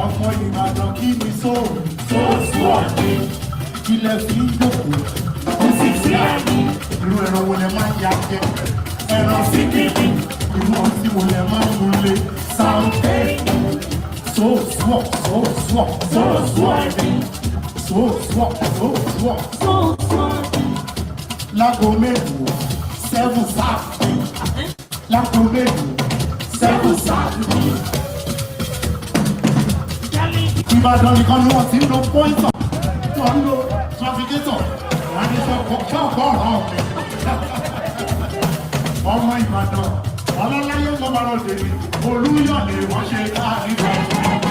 Ọmọ Ìbàdàn kí ni sóòsù ọ̀gbìn ilẹ̀ fi ń dòkú ó sì sí àmì irú ẹran wo lẹ máa ń ya jẹ ẹran sí kíkì irú ọtí wo lẹ máa ń múlé sáńpé sóòsù ọ̀gbìn sóòsù ọ̀gbìn lágbo mélòó 7 sáàpì lágbo mélòó 7 sáàpì. Ìbàdàn nìkan ni wọ́n ti ń lo pọ́ìntọ̀ wọ́n ń lo trafikétọ̀ wọ́n ní kọ́kọ́ ọ̀rọ̀ ọ̀kẹ́. Ọmọ Ìbàdàn ọlọ́láyé ló máa rọ̀ dèmi Olúyọ̀lé wọ́n ṣe káàkiri.